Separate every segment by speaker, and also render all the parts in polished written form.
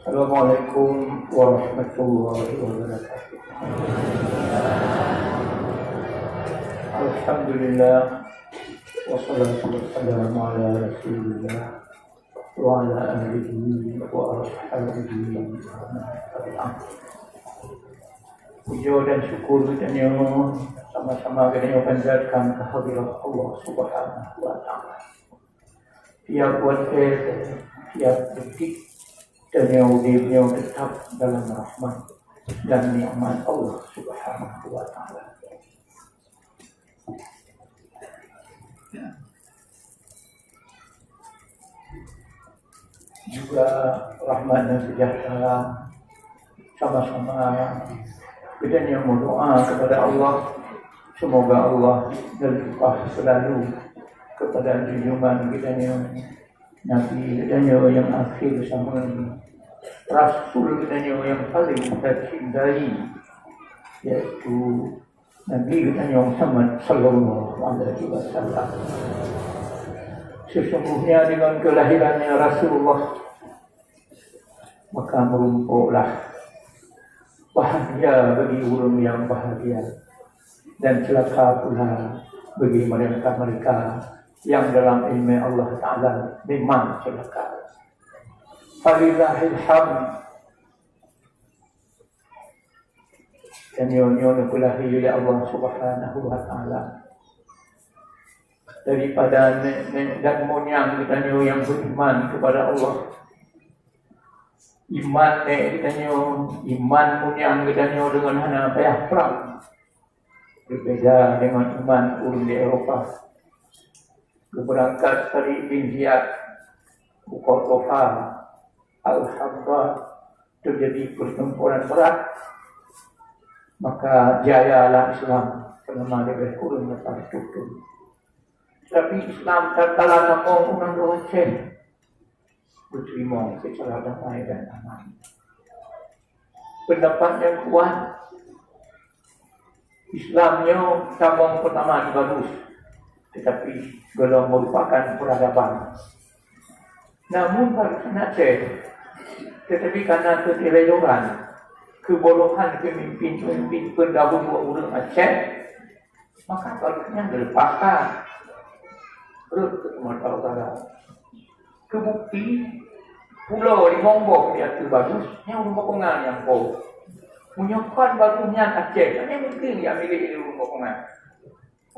Speaker 1: Assalamualaikum warahmatullahi wabarakatuh. Alhamdulillah wassalatu wassalamu ala Rasulillah wa ala alihi wa ashabihi puja dan syukur kita sama-sama kita panjatkan kehadirat Allah Subhanahu wa taala. Tiap waktu, tiap detik dan yang tetap dalam rahmat dan nikmat Allah Subhanahu wa taala. Juga rahmat dan sejahtera sama-sama kita yang berdoa kepada Allah, semoga Allah berlimpah selalu kepada junjungan kita yang Nabi kita yang akhir bersama Rasul kita yang paling kita cintai, yaitu Nabi kita yang Muhammad sallallahu alaihi wasallam. Sesungguhnya dengan kelahirannya Rasulullah, maka merumpuklah bahagia bagi orang yang bahagia, dan celaka pula bagi mereka-mereka yang dalam ilmu Allah Ta'ala memang celaka. Falillahil hamd. Dan nyonya kulahi oleh Allah Subhanahu wa Ta'ala daripada dan monyang kita yang beriman kepada Allah. Iman kita iman monyang kita dengan hana payah perang. Berbeda dengan iman orang di Eropah. Berangkat dari bin Ziyad Bukhara Al-Hamdulillah terjadi pertempuran berat, maka jayalah Islam selama lebih kurang 4 tahun. Tapi Islam tatkala namung unang dosen berterima secara damai dan aman. Pendapat yang kuat Islamnya tambang pertama bagus, tetapi belum merupakan peradaban. Namun harus Aceh, tetapi karena keteledoran, kebodohan pemimpin pendahulu orang Aceh, maka harusnya dilepaskan. Terus ke Sumatera Utara. Kebukti pulau di Lombok dia tu bagus, yang rumah kongan yang kau menyokong bagusnya Aceh, ini mungkin dia milik di rumah kongan.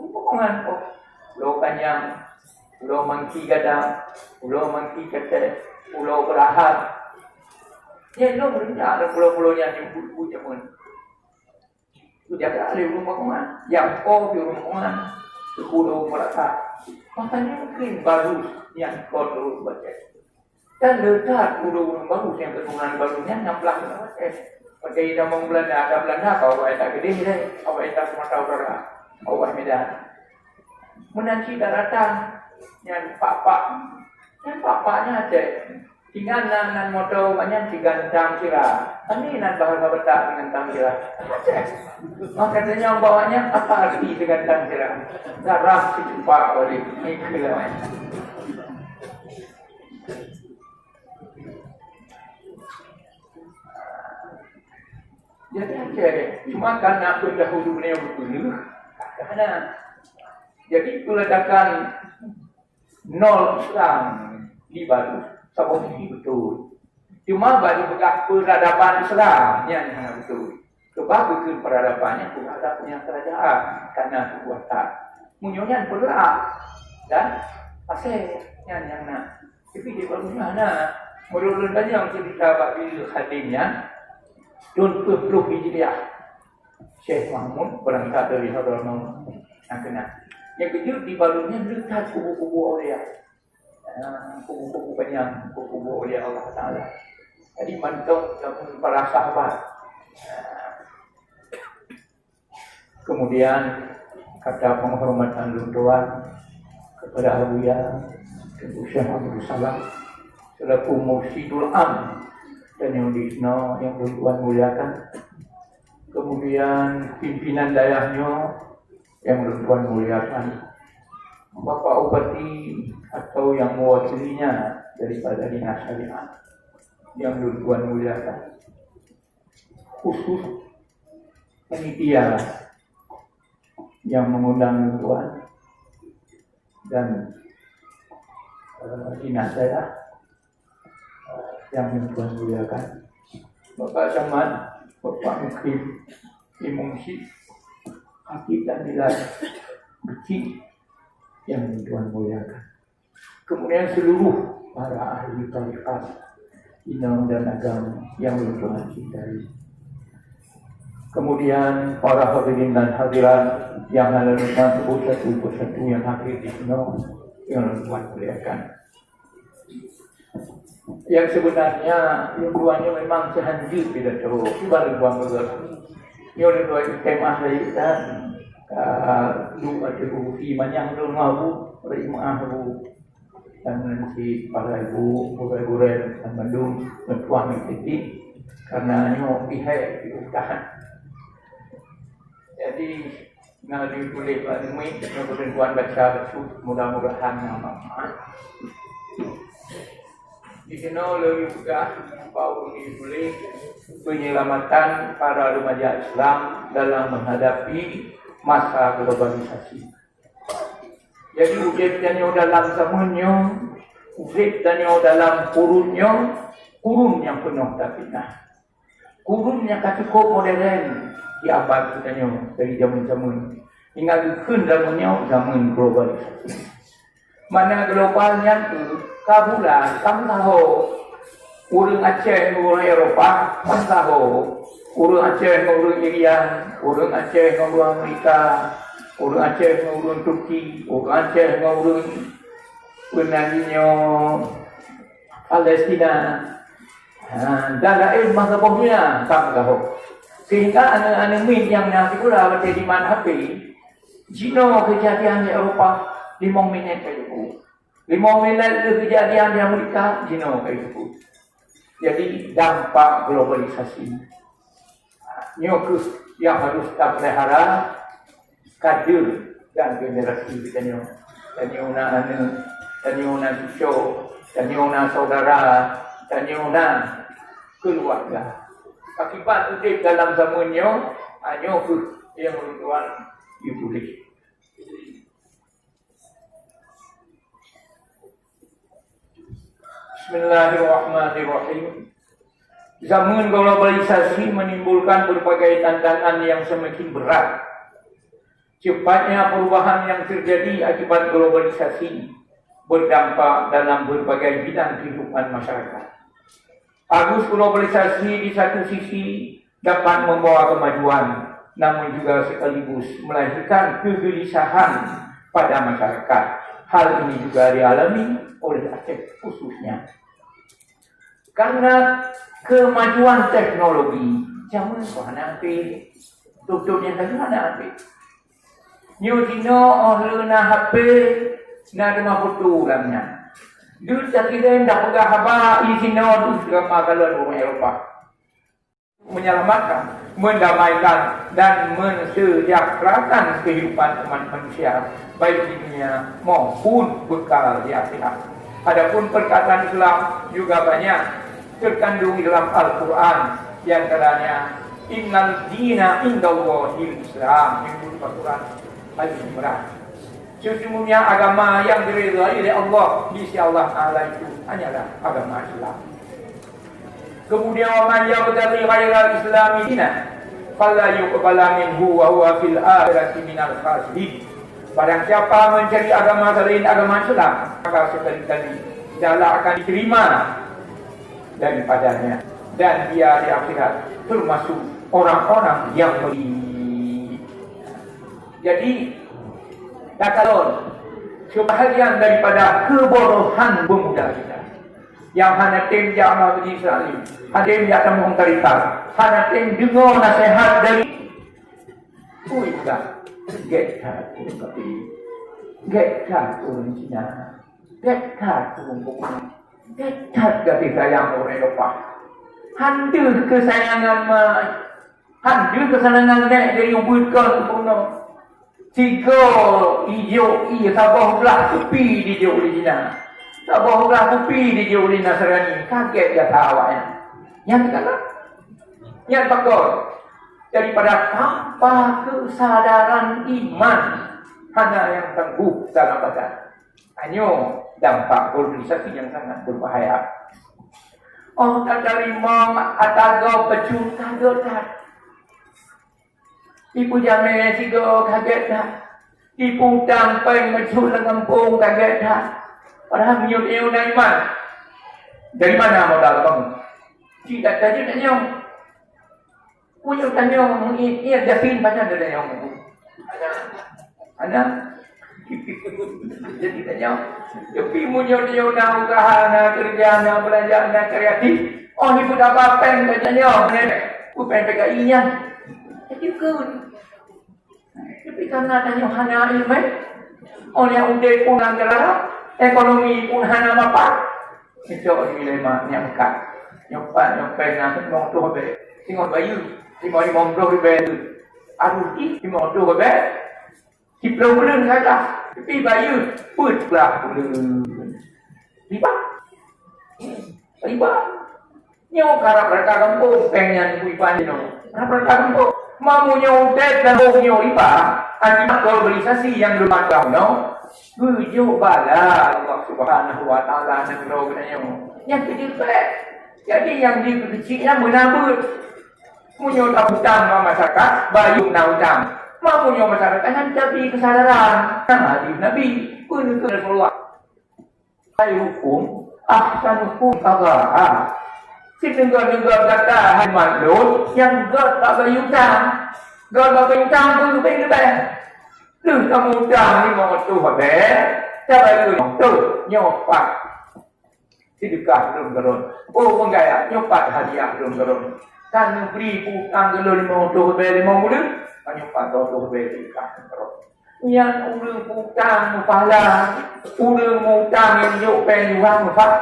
Speaker 1: Rumah kongan kau. Pulau Kanyang, Pulau Mangki Gadang, Pulau Mangki Ketek, Pulau Berahad. Ya, lo berendah ada pulau-pulaunya yang buku jaman. Itu jaga ada rumah kongan. Yang kau di rumah kongan, di Pulau Melaka. Makanya mungkin bagus yang kau dulu baca. Dan letak pulau bagus yang keturunan barunya yang pelakon baca. Pakai nama Belanda, ada Belanda, kau tak gede ni, kau tak Sumatera Utara, kau Medan. Menanti daratan yang papanya aja tinggal nan moto banyak tiga tang sila ini nan bahasa betak dengan tang sila makanya bawanya apa arti dengan tang sila darah si cupak oleh ini kelawan. Jadi aja cuma karena pendahulunya betul karena jadi ledakan nol Islam di Baru, sama ini betul. Cuma bagi peradaban Islam yang betul. Kebagusan peradabannya pun ada punya kerajaan karena kekuatan. Munyonya pula dan pasal yang nak. Tapi di barunya nak menurut yang cerita bagi hadimnya tahun 20 Hijriah. Syekh Mahmud berangkat dari Hadramaut yang kena. Yang kecil di barunya letak kubu-kubu awliya. Kubu-kubu banyak, kubu-kubu awliya Allah Ta'ala. Jadi mantap para sahabat. Kemudian kata penghormatan luntuan kepada Abuya, Syekh Abdul Salam, selaku Mursyidul Am dan yang dikenal yang luntuan muliakan. Kemudian pimpinan daerahnya yang bertuan muliakan, Bapak Upati atau yang mewakilinya daripada dinas syariat, yang Tuan muliakan. Khusus panitia yang mengundang Tuan dan dinas saya yang Tuan muliakan. Bapak Samad, Bapak Mukrim, Imungsi, Hakib dan Nilai Beci yang Tuan muliakan. Kemudian seluruh para ahli tarikat, imam dan agama yang Tuan cintai. Kemudian para hadirin dan hadirat yang hadir sebut satu persatu yang hadir di sini yang Tuan muliakan. Yang sebenarnya yang duanya memang sehanjut bila teruk. Cuba Tuan bergerak. Yang dua tema saya dan dua terusi banyak rumah rumah dan nanti para ibu guru-guru dan Bandung Tuan mengikuti karena nyo pihak diutahan. Jadi ngali boleh pandemi kemudian Tuan baca betul mudah-mudahan nama. Di sini lebih juga bau ini boleh penyelamatan para remaja Islam dalam menghadapi masa globalisasi. Jadi ujiannya dalam zamannya, ujiannya dalam kurun yang penuh fitnah. Kurun yang cukup modern di abad kita dari zaman-zaman hingga dikun zaman globalisasi. Mana globalnya tu kabulan, kamu tahu orang Aceh, orang Eropah, kamu tahu orang Aceh, orang Irian, orang Aceh, orang Amerika, orang Aceh, orang Turki, orang Aceh, orang penanya Palestina, dan lain masa punya kamu tahu. Sehingga anak-anak min yang nanti pula berada di mana HP, Cina kejadian di Eropah 5 minit kayak itu. 5 minit kejadian di Amerika, Cina kayak itu. Jadi dampak globalisasi. Nyokus yang harus kita pelihara kader dan generasi kita nyo. Dan nyona cucu, dan nyona saudara, dan nyona keluarga. Akibat hidup dalam zamannya, nyokus yang Tuan dipulih. Bismillahirrahmanirrahim. Zaman globalisasi menimbulkan berbagai tantangan yang semakin berat. Cepatnya perubahan yang terjadi akibat globalisasi berdampak dalam berbagai bidang kehidupan masyarakat. Arus globalisasi di satu sisi dapat membawa kemajuan, namun juga sekaligus melahirkan kegelisahan pada masyarakat. Hal ini juga dialami oleh Aceh khususnya. Karena kemajuan teknologi, zaman mana ambil, tutupnya tadi mana ambil. New Cina orang HP, nak rumah foto dalamnya. Dulu tak kira dah pegang khabar di Cina tu sama kalau orang Eropah. Menyelamatkan, mendamaikan dan mensejahterakan kehidupan umat manusia baik di dunia maupun bekal di akhirat. Adapun perkataan Islam juga banyak terkandung dalam Al-Quran, di antaranya Innal dina indallahil Islam, yang berupa Quran Al-Imran. Sesungguhnya agama yang diridhai oleh Allah di sisi Allah Taala itu hanyalah agama Islam. Kemudian man yabtaghi ghairal islami dinan fala yuqbala minhu wa huwa fil akhirati minal khasirin. Barang siapa mencari agama selain agama Islam, maka sekali-kali tidaklah akan diterima daripadanya, dan dia di akhirat termasuk orang-orang yang merugi. Jadi katakan sebahagian daripada kebodohan pemuda kita yang hanya tim jamaah bagi Israel, hadir di atas mengtarikat, hanya tim dengar nasihat dari Uidah, get cut tapi get cut orang Cina, get cut orang Pokok, get cut kasih sayang orang Eropah, handu kesayangan dari ubudkan puno. Tiga hijau, sabah belah tepi di jauh di Cina. Tak bohonglah kupi di Juli Nasrani. Kaget dia awaknya. Yang kata, yang takut daripada tanpa kesadaran iman hanya yang tangguh dalam badan. Hanya dampak globalisasi yang sangat berbahaya. Oh, tak terima atago pecun kaget tak. Ibu jamai sigo kaget tak. Ibu dampai mecun lengempung kaget tak. Padahal menyuruh iman. Dari mana modal kamu? Tidak tanya tanya. Punya tanya ia jasin macam ada yang ada. Jadi tanya. Tapi menyuruh usaha, kerja, belajar, kreatif. Oh, ibu dapat pen tanya. Ibu pen PKI-nya. Jadi kun. Tapi karena tanya hanya ilmu. Oh, yang udah pun anggaran. Ekonomi pun hana apa? Itu dilema yang kat. Nyopet nak mong tu be. Tengok bayu, tengok ni mong tu be. Aduh ti tengok tu be. Ki problem kata. Tapi bayu put pula problem. Riba. Riba. Nyo karap mereka kampung pengen ibu ipan ni no. Karap mereka kampung mau nyo udet dan nyo riba. Akibat globalisasi yang belum ada no. Bujuk bala Allah Subhanahu wa taala negara kenanya. Yang kedua, jadi yang di kecilnya menabut. Munyo tak hutang masyarakat, bayu nak hutang. Munyo masyarakat kan tapi kesadaran. Hadis Nabi pun ke Rasulullah. Hai hukum, ahsan hukum qada. Si tengah-tengah kata hai makhluk yang God tak bayu hutang. God tak bayu hutang tu lebih. Đừng có mua trà đi mà tu hỏi bé cho lại người tu nhau phạt thì được cả đường rồi ô con gái à nhau phạt hadiah đường rồi kan yang beri utang ke lori mau tu be mau mulut nhau phạt tu be di cả rồi yang urang utang pala urang utang yang yo pen wang phạt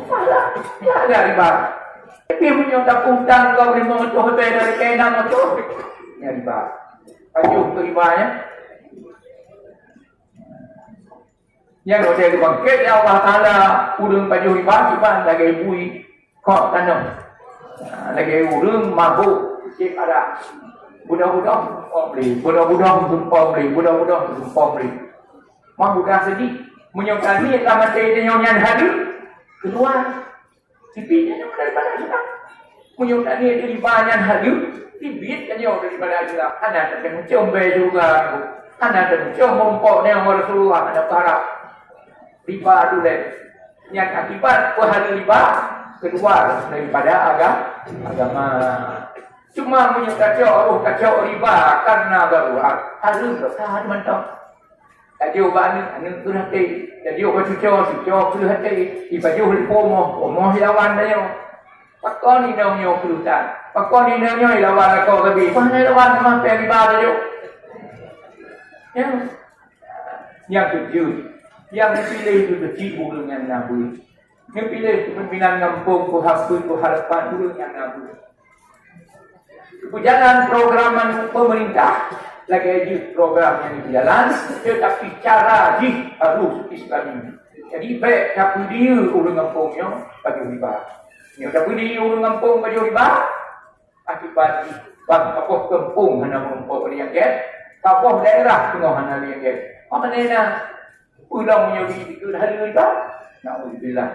Speaker 1: pala ya ada riba tapi punya tak utang kau di mau tu be dari kena mau tu ya riba ayo tu ribanya. Yang ada bangkit ya Allah Ta'ala urang baju riba cipan lagi bui kok tanam lagi urang mabuk cip ada budak-budak beli budak-budak beli budak-budak beli mampu dah sedih menyokkan ni lama saya nyonya hari keluar tipinya daripada kita menyokkan ni riba yang hari tibit kan yo daripada kita ada yang combe juga ada yang compo yang Rasulullah ada para riba dulu yang akibat hari riba keluar daripada agama cuma punya kacau riba karena darurat harus tahan mantap jadi obat ni tu nanti jadi obat cucuk tu nanti ibaju pomo hilawan dia pakon ni nyo kelutan pakon ni nyo hilawan kau lebih mana hilawan memang riba dia yang tujuh yang dipilih itu kecil dengan Nabi. Yang pilih kepimpinan kampung, harapan dulu dengan Nabi. Kebijakan program pemerintah lagi program yang berjalan, tetapi cara harus Islami. Jadi baik tapi dia urang kampungnya bagi riba. Yang tapi dia urang kampung bagi riba, akibat bang tokoh kampung hanya mengumpul yang get, tokoh daerah tengah hanya yang get. Apa nena? Ulang menyuruh itu hari riba, na'udzubillah.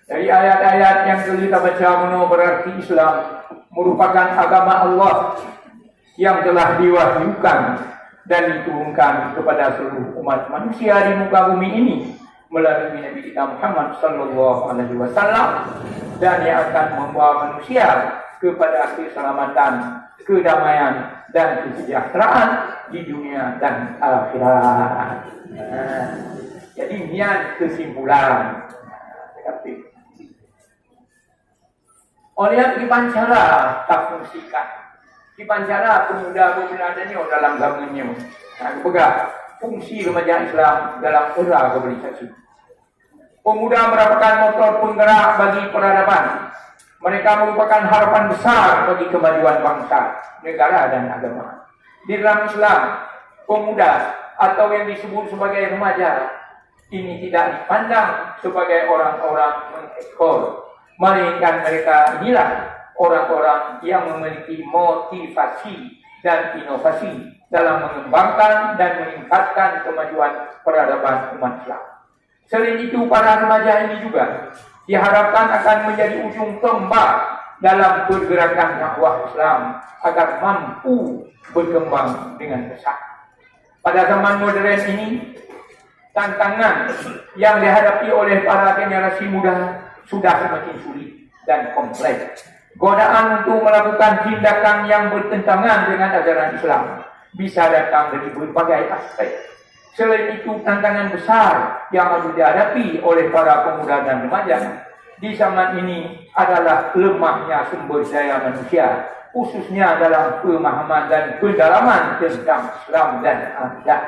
Speaker 1: Dari ayat-ayat yang kita baca berarti Islam merupakan agama Allah yang telah diwahyukan dan diturunkan kepada seluruh umat manusia di muka bumi ini melalui Nabi kita Muhammad sallallahu alaihi wasallam dan yang akan membawa manusia kepada keselamatan, kedamaian dan kesejahteraan di dunia dan akhirat. Jadi niat kesimpulan. Oleh dipancara tak fungsikan. Dipancara pemuda-pemuda ini dalam zamannya. Pegang fungsi remaja Islam dalam era globalisasi. Pemuda merupakan motor penggerak bagi peradaban. Mereka merupakan harapan besar bagi kemajuan bangsa, negara dan agama. Di dalam Islam, pemuda atau yang disebut sebagai remaja ini tidak dipandang sebagai orang-orang mengekor, melainkan mereka inilah orang-orang yang memiliki motivasi dan inovasi dalam mengembangkan dan meningkatkan kemajuan peradaban umat Islam. Selain itu, para remaja ini juga diharapkan akan menjadi ujung tombak dalam pergerakan dakwah Islam agar mampu berkembang dengan pesat. Pada zaman modern ini, tantangan yang dihadapi oleh para generasi muda sudah semakin sulit dan kompleks. Godaan untuk melakukan tindakan yang bertentangan dengan ajaran Islam bisa datang dari berbagai aspek. Selain itu, tantangan besar yang harus dihadapi oleh para pemuda dan remaja di zaman ini adalah lemahnya sumber daya manusia, khususnya dalam pemahaman dan pendalaman tentang Islam dan akidah.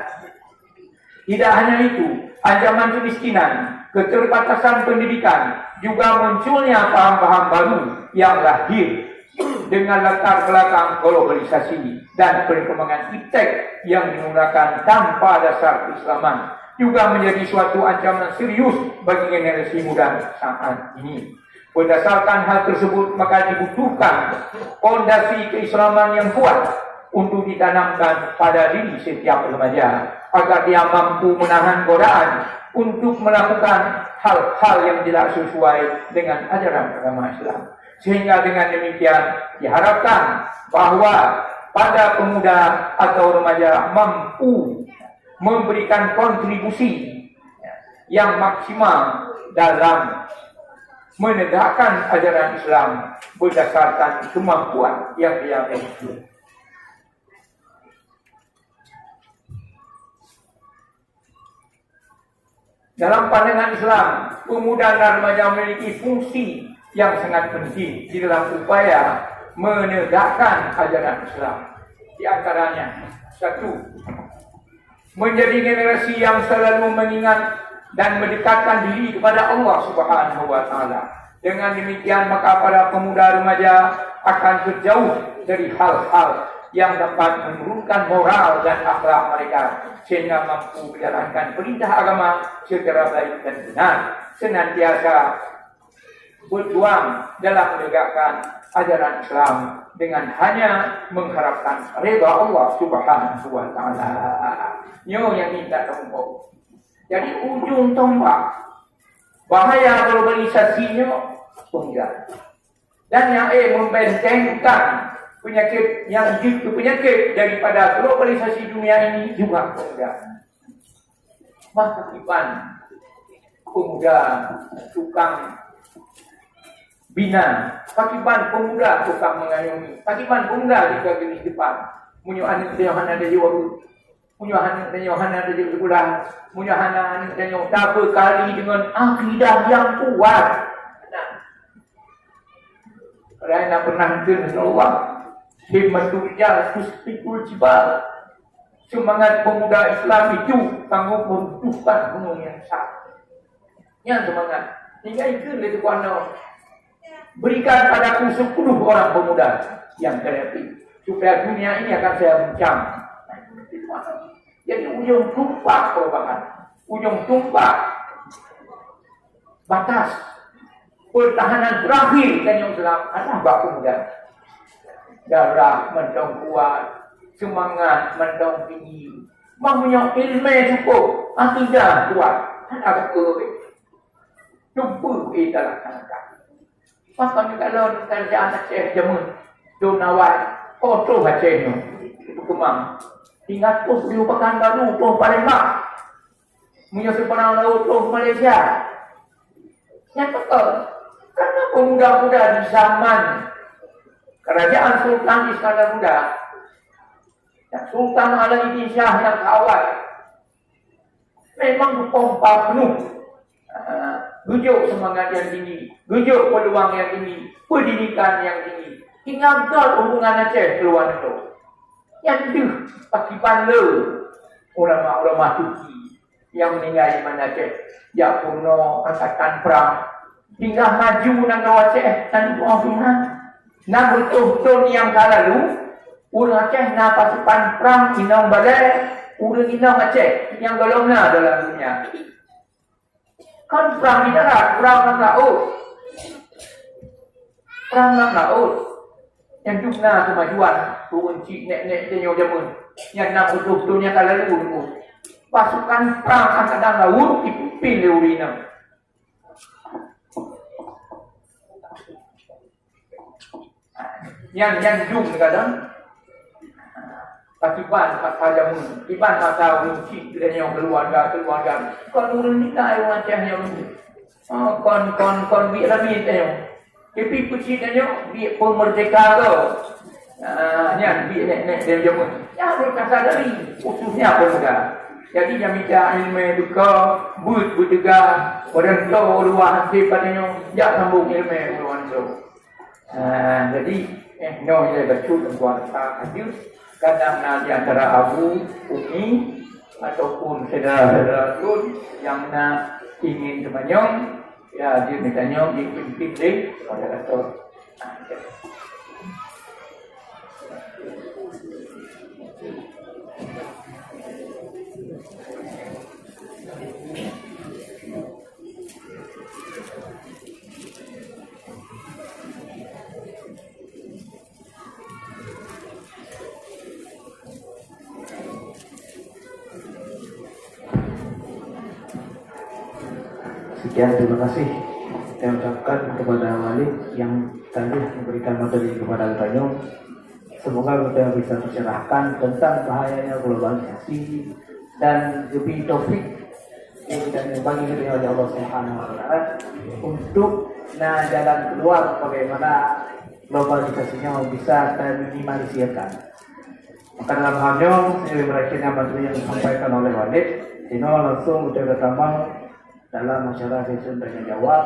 Speaker 1: Tidak hanya itu, ancaman kemiskinan, keterbatasan pendidikan, juga munculnya paham-paham baru yang lahir dengan latar belakang globalisasi dan perkembangan iptek yang digunakan tanpa dasar keislaman juga menjadi suatu ancaman serius bagi generasi muda saat ini. Berdasarkan hal tersebut, maka dibutuhkan fondasi keislaman yang kuat untuk ditanamkan pada diri setiap remaja agar dia mampu menahan godaan untuk melakukan hal-hal yang tidak sesuai dengan ajaran agama Islam. Sehingga dengan demikian diharapkan bahwa pada pemuda atau remaja mampu memberikan kontribusi yang maksimal dalam menegakkan ajaran Islam berdasarkan kemampuan yang dia miliki. Dalam pandangan Islam, pemuda dan remaja memiliki fungsi yang sangat penting di dalam upaya menegakkan ajaran Islam. Di antaranya, satu, menjadi generasi yang selalu mengingat dan mendekatkan diri kepada Allah Subhanahu wa Ta'ala. Dengan demikian, maka para pemuda remaja akan terjauh dari hal-hal yang dapat menurunkan moral dan akhlak mereka, sehingga mampu menjalankan perintah agama secara baik dan benar, senantiasa berjuang dalam menegakkan ajaran Islam dengan hanya mengharapkan redha Allah Subhanahu wa Ta'ala. Nyo yang minta tombol. Jadi ujung tombak bahaya globalisasinya pemuda. Dan yang membentengkan penyakit yang jitu penyakit daripada globalisasi dunia ini juga pemuda. Maka pemuda tukang bina, pakiban pemuda tukang mengayomi, pakiban pemuda juga di depan. Munyuhan Yohana ada jiwa, munyuhan Yohana ada jiwa, munyuhan Yohana tak berkali dengan akidah yang kuat. Kerana pernah dengar Allah, himmatul rijal tusbiqul jibal. Semangat pemuda Islam itu sanggup meruntuhkan gunung yang besar. Yang semangat, hingga itu lebih kuano. Berikan padaku 10 orang pemuda yang kreatif, supaya dunia ini akan saya bincang. Jadi ujung tumpak perubahan, ujung tumpak batas pertahanan terakhir dan yang Islam adalah bak pemuda. Darah mendong kuat, semangat mendong tinggi, mahunya ilmu cukup, akidah kuat, ada ke jumpa kita laksanakan. Maka kalau kerja anak saya jamun, donawai, kontrol hacenya, itu kemang. Ingat pun diupakan baru, pun Palembang, punya sepanang laut, pun Malaysia. Yang betul, karena pemuda-pemuda di zaman kerajaan Sultan Iskandar Muda, Sultan Alauddin Shah yang awal, memang dipompa penuh. Gujuk semangat yang tinggi, gujuk peluang yang tinggi, pendidikan yang tinggi, hingga gal hubungan Aceh keluar itu. Yang itu akibat le ulama-ulama Turki, yang meninggal di mana Aceh. Ya kuno angkatan perang. Tinggal maju nang Aceh dan buah nah betul-betul yang lalu urang Aceh na pasukan perang inong balai urang inong Aceh yang golongna dalam dunia. Kan perang di darat, perang dalam laut. Perang dalam laut. Yang jumlah kemajuan turun cik nek-nek jenyo jamun. Yang nak betul-betulnya lalu dulu. Pasukan perang angkatan laut dipimpin oleh urina. Yang jum kadang pasukan jamun. Iban kata cik dan yang keluarga. Kon urun ni tak yang macam yang kon bi rami tayong. Tapi pucitnya bi pemerdeka tu. Yang bi nek dia jamun. Ya berkasa dari khususnya pemuda. Jadi yang minta ilmu duka, berjaga, orang tahu luar hati padanya, jak sambung ilmu luar tu. Jadi no ia betul tuan hadir kadang di antara abu, umi ataupun saudara lud yang nak ingin sebanyak, ya dia mitanya dipimpin oleh Dato'.
Speaker 2: Sekian, terima kasih saya ucapkan kepada Walid yang tadi memberikan materi kepada Tanjung. Semoga kita bisa mencerahkan tentang bahayanya globalisasi dan lebih topik yang kita bagi oleh Allah Subhanahu Wa Taala untuk jalan keluar bagaimana globalisasinya bisa terminimalisirkan. Maka dalam halnya saya berakhirnya materi yang disampaikan oleh Walid. Ini langsung udah bertambah dalam acara sesi tanya jawab.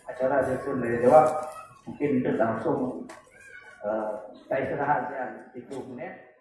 Speaker 2: Acara sesi tanya jawab mungkin itu langsung saya istirahat ya 30 menit.